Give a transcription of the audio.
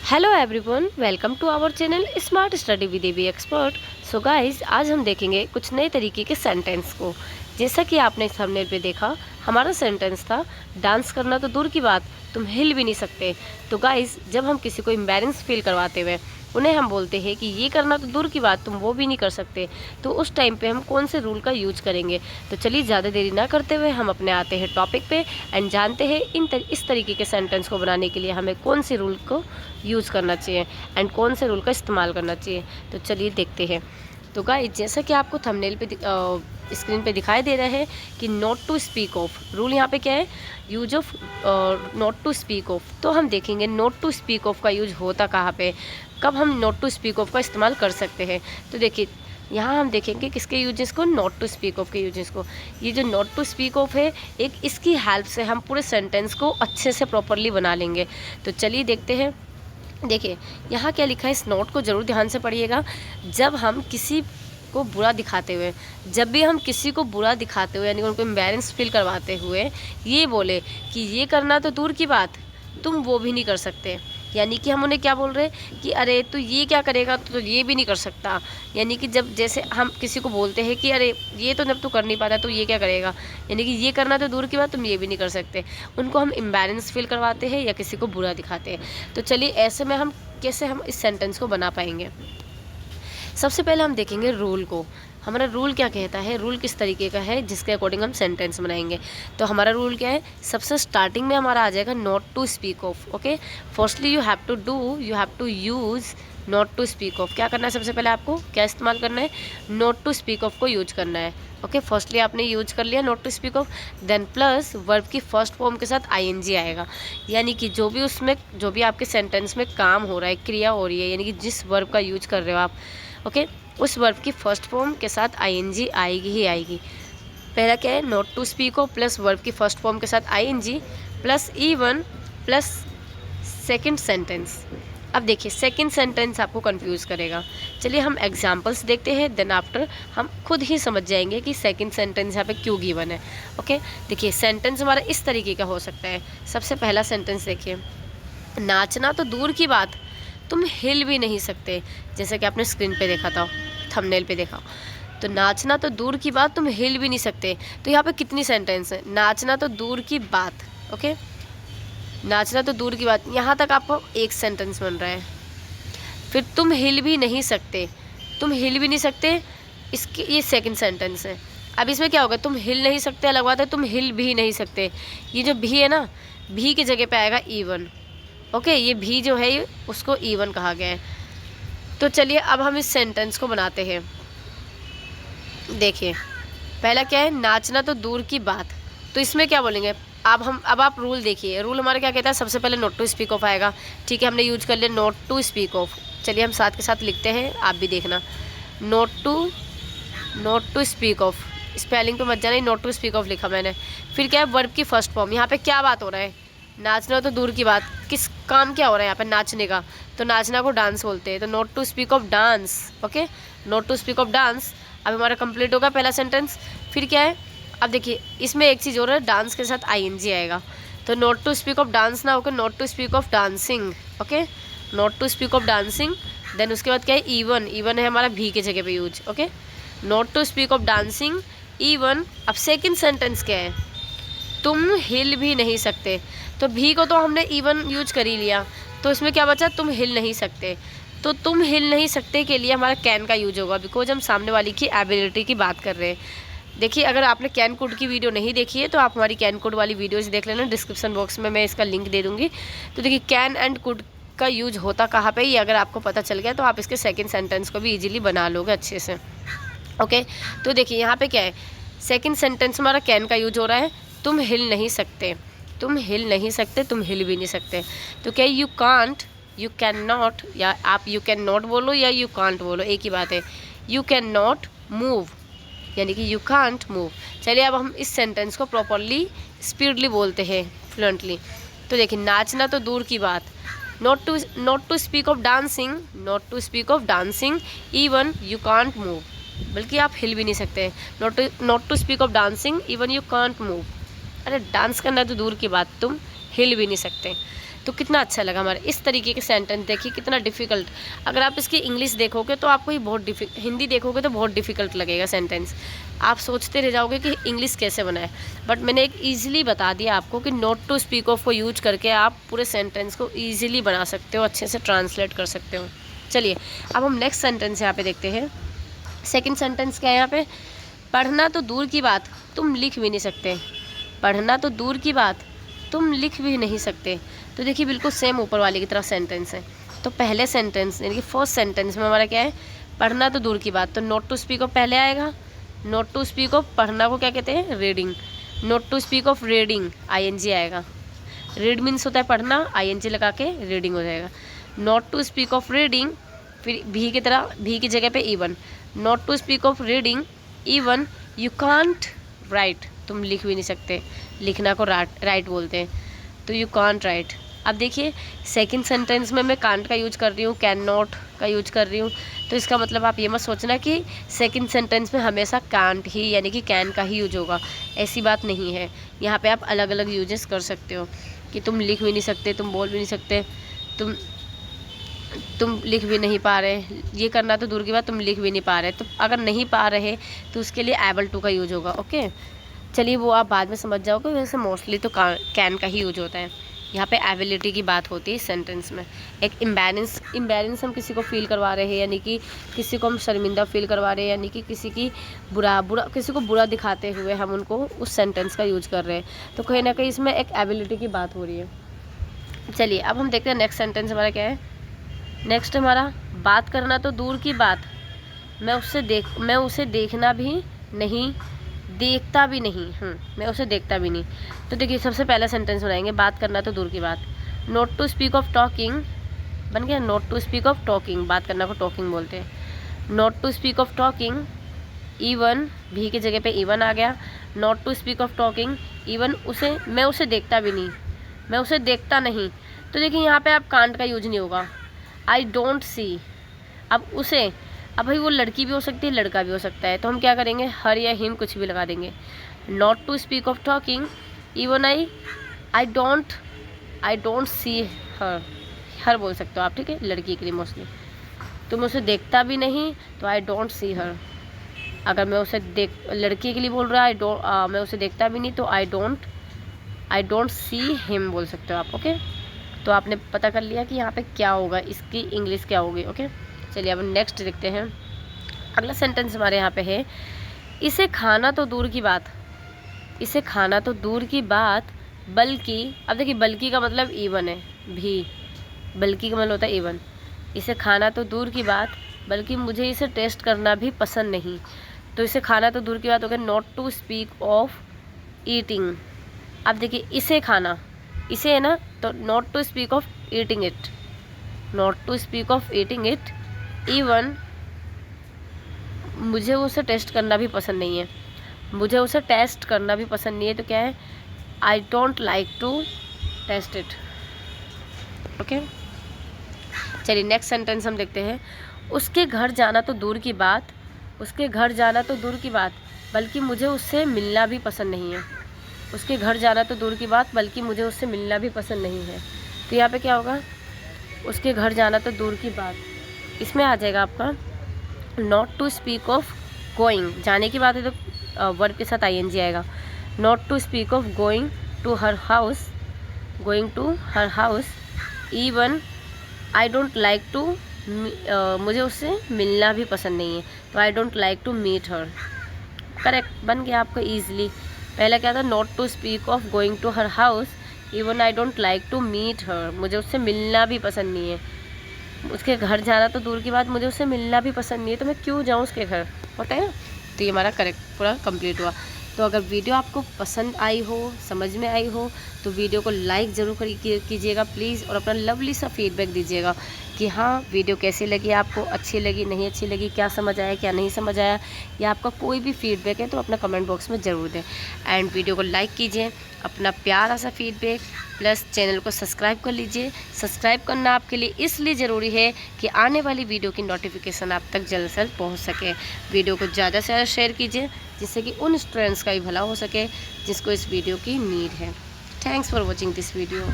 Hello everyone, welcome to our channel smart study with AB expert. So guys, आज हम देखेंगे कुछ नए तरीके के सेंटेंस को। जैसा कि आपने थंबनेल पे देखा, हमारा सेंटेंस था डांस करना तो दूर की बात, तुम हिल भी नहीं सकते। तो गाइस, जब हम किसी को एम्बैरेंस फील करवाते हुए उन्हें हम बोलते हैं कि ये करना तो दूर की बात, तुम वो भी नहीं कर सकते, तो उस टाइम पे हम कौन से रूल का यूज करेंगे। तो चलिए ज़्यादा देरी ना करते हुए हम अपने आते हैं टॉपिक पे एंड जानते हैं इस तरीके के सेंटेंस को बनाने के लिए हमें कौन से रूल को यूज़ करना चाहिए एंड कौन से रूल का इस्तेमाल करना चाहिए। तो चलिए देखते हैं। तो गाइस, जैसा कि आपको थंबनेल पे स्क्रीन पे दिखाई दे रहा है कि not to speak of rule, यहाँ पे क्या है, use of not to speak of. तो हम देखेंगे नॉट टू स्पीक ऑफ का यूज होता कहाँ पे, कब हम नॉट टू स्पीक ऑफ का इस्तेमाल कर सकते हैं। तो देखिए, यहाँ हम देखेंगे किसके यूजेस को, नॉट टू स्पीक ऑफ के यूजेस को। ये जो नॉट टू स्पीक ऑफ है, एक इसकी हेल्प से हम पूरे सेंटेंस को अच्छे से प्रॉपरली बना लेंगे। तो चलिए देखते हैं। देखिए यहाँ क्या लिखा है, इस नोट को ज़रूर ध्यान से पढ़िएगा। जब हम किसी को बुरा दिखाते हुए, जब भी हम किसी को बुरा दिखाते हुए यानी उनको एम्बैरेंस फील करवाते हुए ये बोले कि ये करना तो दूर की बात, तुम वो भी नहीं कर सकते, यानी कि हम उन्हें क्या बोल रहे हैं कि अरे तू ये क्या करेगा, तो ये भी नहीं कर सकता। यानी कि जब जैसे हम किसी को बोलते हैं कि अरे ये तो जब तू कर नहीं पाता तो ये क्या करेगा, यानी कि ये करना तो दूर की बात, तुम ये भी नहीं कर सकते। उनको हम इम्बैलेंस फील करवाते हैं या किसी को बुरा दिखाते हैं। तो चलिए ऐसे में हम कैसे हम इस सेंटेंस को बना पाएंगे। सबसे पहले हम देखेंगे रूल को। हमारा रूल क्या कहता है, रूल किस तरीके का है जिसके अकॉर्डिंग हम सेंटेंस बनाएंगे। तो हमारा रूल क्या है, सबसे स्टार्टिंग में हमारा आ जाएगा not to speak of. Okay, firstly you have to use not to speak of. क्या करना है, सबसे पहले आपको क्या इस्तेमाल करना है, नॉट टू स्पीक ऑफ को यूज करना है। ओके, फर्स्टली आपने यूज कर लिया not to speak of, then plus verb की फर्स्ट फॉर्म के साथ आईएनजी आएगा। यानी कि जो भी आपके सेंटेंस में काम हो रहा है, क्रिया हो रही है, यानी कि जिस वर्ब का यूज कर रहे हो आप, ओके, उस वर्ब की फर्स्ट फॉर्म के साथ आईएनजी आएगी ही आएगी। पहला क्या है, not to speak of plus verb की फर्स्ट फॉर्म के साथ ING plus E1 plus second sentence. अब देखिए सेकंड सेंटेंस आपको कंफ्यूज करेगा। चलिए हम एग्जांपल्स देखते हैं, देन आफ्टर हम खुद ही समझ जाएंगे कि सेकंड सेंटेंस यहाँ पे क्यों गिवन है। ओके, देखिए सेंटेंस हमारा इस तरीके का हो सकता है। सबसे पहला सेंटेंस देखिए, नाचना तो दूर की बात, तुम हिल भी नहीं सकते। जैसे कि आपने स्क्रीन पे देखा था, थंबनेल पे देखा, तो नाचना तो दूर की बात, तुम हिल भी नहीं सकते। तो यहाँ पे कितनी सेंटेंस है, नाचना तो दूर की बात, ओके, नाचना तो दूर की बात, यहाँ तक आपको एक सेंटेंस बन रहा है। फिर तुम हिल भी नहीं सकते, तुम हिल भी नहीं सकते, इसकी ये सेकंड सेंटेंस है। अब इसमें क्या होगा, तुम हिल नहीं सकते अलग बात है, तुम हिल भी नहीं सकते, ये जो भी है ना, भी की जगह पे आएगा E1। ओके, ये भी जो है उसको E1 कहा गया है। तो चलिए अब हम इस सेंटेंस को बनाते हैं। देखिए पहला क्या है, नाचना तो दूर की बात, तो इसमें क्या बोलेंगे, अब आप रूल देखिए। रूल हमारा क्या कहता है, सबसे पहले नॉट टू स्पीक ऑफ आएगा। ठीक है, हमने यूज कर लिया नॉट टू स्पीक ऑफ। चलिए हम साथ के साथ लिखते हैं, आप भी देखना, not to speak of. Spelling पे मत जाना, नॉट टू स्पीक ऑफ लिखा मैंने। फिर क्या है, वर्ब की फर्स्ट फॉर्म। यहाँ पे क्या बात हो रहा है, नाचना तो दूर की बात, किस काम क्या हो रहा है यहाँ पे, नाचने का, तो नाचना को डांस बोलते हैं। तो not to speak of dance, okay, not to speak of dance. अब हमारा कंप्लीट होगा पहला सेंटेंस। फिर क्या है, अब देखिए इसमें एक चीज़ हो रहा है, डांस के साथ आईएनजी आएगा, तो not to speak of dance ना होकर not to speak of dancing. Okay, not to speak of dancing. Then उसके बाद क्या है, E1 है हमारा भी की जगह पे use. Okay, not to speak of dancing, E1। अब सेकेंड सेंटेंस क्या है, तुम हिल भी नहीं सकते, तो भी को तो हमने E1 यूज कर ही लिया, तो इसमें क्या बचा, तुम हिल नहीं सकते। तो तुम हिल नहीं सकते के लिए हमारा कैन का यूज होगा, बिकॉज हम सामने वाली की एबिलिटी की बात कर रहे हैं। देखिए अगर आपने कैन कोड की वीडियो नहीं देखी है तो आप हमारी कैन कोड वाली वीडियोज़ देख लेना, डिस्क्रिप्शन बॉक्स में मैं इसका लिंक दे दूँगी। तो देखिए कैन एंड कुड का यूज होता कहाँ पे, ये अगर आपको पता चल गया तो आप इसके सेकंड सेंटेंस को भी इजीली बना लोगे अच्छे से। ओके, तो देखिए यहाँ पे क्या है, सेकंड सेंटेंस हमारा कैन का यूज हो रहा है, तुम हिल नहीं सकते, तुम हिल नहीं सकते, तुम हिल भी नहीं सकते। तो क्या, you can't, you can not, या आप यू कैन नॉट बोलो या यू कांट बोलो, एक ही बात है। यू कैन नॉट मूव, यानी कि यू कांट मूव। चलिए अब हम इस सेंटेंस को प्रॉपरली स्पीडली बोलते हैं, फ्लुएंटली। तो देखिए, नाचना तो दूर की बात, not to speak of dancing, E1 you can't move, बल्कि आप हिल भी नहीं सकते। Not to speak of dancing, E1 you can't move, अरे डांस करना तो दूर की बात, तुम हिल भी नहीं सकते। तो कितना अच्छा लगा हमारा। इस तरीके के सेंटेंस देखिए कितना डिफ़िकल्ट, अगर आप इसकी इंग्लिश देखोगे तो आपको ये बहुत हिंदी देखोगे तो बहुत डिफ़िकल्ट लगेगा सेंटेंस, आप सोचते रह जाओगे कि इंग्लिश कैसे बनाए। बट मैंने एक ईजिली बता दिया आपको कि नॉट टू स्पीक ऑफ को यूज करके आप पूरे सेंटेंस को ईजिली बना सकते हो, अच्छे से ट्रांसलेट कर सकते हो। चलिए अब हम नेक्स्ट सेंटेंस यहाँ पे देखते हैं। सेकंड सेंटेंस क्या है यहाँ पे, पढ़ना तो दूर की बात तुम लिख भी नहीं सकते। पढ़ना तो दूर की बात तुम लिख भी नहीं सकते। तो देखिए बिल्कुल सेम ऊपर वाले की तरह सेंटेंस है। तो पहले सेंटेंस यानी कि फर्स्ट सेंटेंस में हमारा क्या है, पढ़ना तो दूर की बात, तो नॉट टू स्पीक ऑफ पहले आएगा। नॉट टू स्पीक ऑफ पढ़ना को क्या कहते हैं, reading. Not to speak of reading ING आएगा। रीड मीन्स होता है पढ़ना, आईएनजी लगा के रीडिंग हो जाएगा। Not to speak of reading, फिर भी की तरह भी की जगह पे even. Not to speak of reading even you can't write, तुम लिख भी नहीं सकते, लिखना को राइट बोलते हैं, तो यू कांट राइट। अब देखिए सेकंड सेंटेंस में मैं कांट का यूज कर रही हूँ, कैन नॉट का यूज कर रही हूँ, तो इसका मतलब आप ये मत सोचना कि सेकंड सेंटेंस में हमेशा कांट ही यानी कि कैन का ही यूज होगा, ऐसी बात नहीं है। यहाँ पे आप अलग अलग यूजेस कर सकते हो कि तुम लिख भी नहीं सकते, तुम बोल भी नहीं सकते, तुम लिख भी नहीं पा रहे, ये करना तो दूर की बात तुम लिख भी नहीं पा रहे। तो अगर नहीं पा रहे तो उसके लिए एबल टू का यूज होगा। ओके चलिए वो आप बाद में समझ जाओगे, वैसे मोस्टली तो कैन का ही यूज होता है। यहाँ पे एबिलिटी की बात होती है सेंटेंस में। एक इम्बैलेंस हम किसी को फील करवा रहे हैं, यानी कि किसी को हम शर्मिंदा फील करवा रहे हैं, यानी कि किसी की किसी को बुरा दिखाते हुए हम उनको उस सेंटेंस का यूज कर रहे हैं, तो कहीं ना कहीं इसमें एक एबिलिटी की बात हो रही है। चलिए अब हम देखते हैं नेक्स्ट सेंटेंस हमारा क्या है। नेक्स्ट हमारा बात करना तो दूर की बात, मैं उसे देखना भी नहीं, देखता भी नहीं, मैं उसे देखता भी नहीं। तो देखिए सबसे पहला सेंटेंस बनाएंगे, बात करना तो दूर की बात। Not to speak of talking बन गया, not to speak of talking, बात करना को टॉकिंग बोलते हैं। Not to speak of talking even, भी की जगह पे इवन आ गया। Not to speak of talking even मैं उसे देखता भी नहीं, मैं उसे देखता नहीं। तो देखिए यहाँ पे आप कांट का यूज नहीं होगा, आई डोंट सी। अब भाई वो लड़की भी हो सकती है, लड़का भी हो सकता है, तो हम क्या करेंगे, हर या हिम कुछ भी लगा देंगे। Not to speak of talking even I don't see her बोल सकते हो आप, ठीक है, लड़की के लिए मोस्टली। तो मैं उसे देखता भी नहीं तो आई डोंट सी हर। अगर मैं उसे लड़की के लिए बोल रहा है मैं उसे देखता भी नहीं तो आई डोंट सी हिम बोल सकते हो आप। ओके तो आपने पता कर लिया कि यहाँ पे क्या होगा, इसकी इंग्लिश क्या होगी। ओके चलिए अब नेक्स्ट देखते हैं। अगला सेंटेंस हमारे यहाँ पे है, इसे खाना तो दूर की बात, इसे खाना तो दूर की बात बल्कि, अब देखिए बल्कि का मतलब इवन है, भी बल्कि का मतलब होता है इवन। इसे खाना तो दूर की बात बल्कि मुझे इसे टेस्ट करना भी पसंद नहीं। तो इसे खाना तो दूर की बात हो गया, not to speak of eating. अब देखिए इसे खाना, इसे है ना, तो not to speak of eating it, not to speak of eating it even मुझे उसे टेस्ट करना भी पसंद नहीं है, मुझे उसे टेस्ट करना भी पसंद नहीं है। तो क्या है, I don't like to taste it. Okay चलिए नेक्स्ट सेंटेंस हम देखते हैं। उसके घर जाना तो दूर की बात, उसके घर जाना तो दूर की बात बल्कि मुझे उससे मिलना भी पसंद नहीं है। उसके घर जाना तो दूर की बात बल्कि मुझे उससे मिलना भी पसंद नहीं है। तो यहाँ पे क्या होगा, उसके घर जाना तो दूर की बात, इसमें आ जाएगा आपका not to speak of going, जाने की बात है तो वर्ब के साथ आईएनजी आएगा। Not to speak of going to her house, going to her house even I don't like to, मुझे उससे मिलना भी पसंद नहीं है, तो I don't like to meet her. Correct बन गया आपका ईजिली। पहला क्या था, not to speak of going to her house even I don't like to meet her, मुझे उससे मिलना भी पसंद नहीं है। उसके घर जाना तो दूर की बात, मुझे उससे मिलना भी पसंद नहीं है, तो मैं क्यों जाऊँ उसके घर, होता है ना। तो ये हमारा करेक्ट पूरा कंप्लीट हुआ। तो अगर वीडियो आपको पसंद आई हो, समझ में आई हो, तो वीडियो को लाइक ज़रूर कीजिएगा प्लीज़, और अपना लवली सा फीडबैक दीजिएगा कि हाँ वीडियो कैसी लगी आपको, अच्छी लगी नहीं अच्छी लगी, क्या समझ आया क्या नहीं समझ आया, या आपका कोई भी फीडबैक है तो अपना कमेंट बॉक्स में ज़रूर दें। एंड वीडियो को लाइक कीजिए, अपना प्यारा सा फीडबैक, प्लस चैनल को सब्सक्राइब कर लीजिए। सब्सक्राइब करना आपके लिए इसलिए ज़रूरी है कि आने वाली वीडियो की नोटिफिकेशन आप तक जल्द से जल्द पहुँच सके। वीडियो को ज़्यादा से ज़्यादा शेयर कीजिए जिससे कि उन स्टूडेंट्स का भी भला हो सके जिसको इस वीडियो की नीड है। Thanks for watching this video.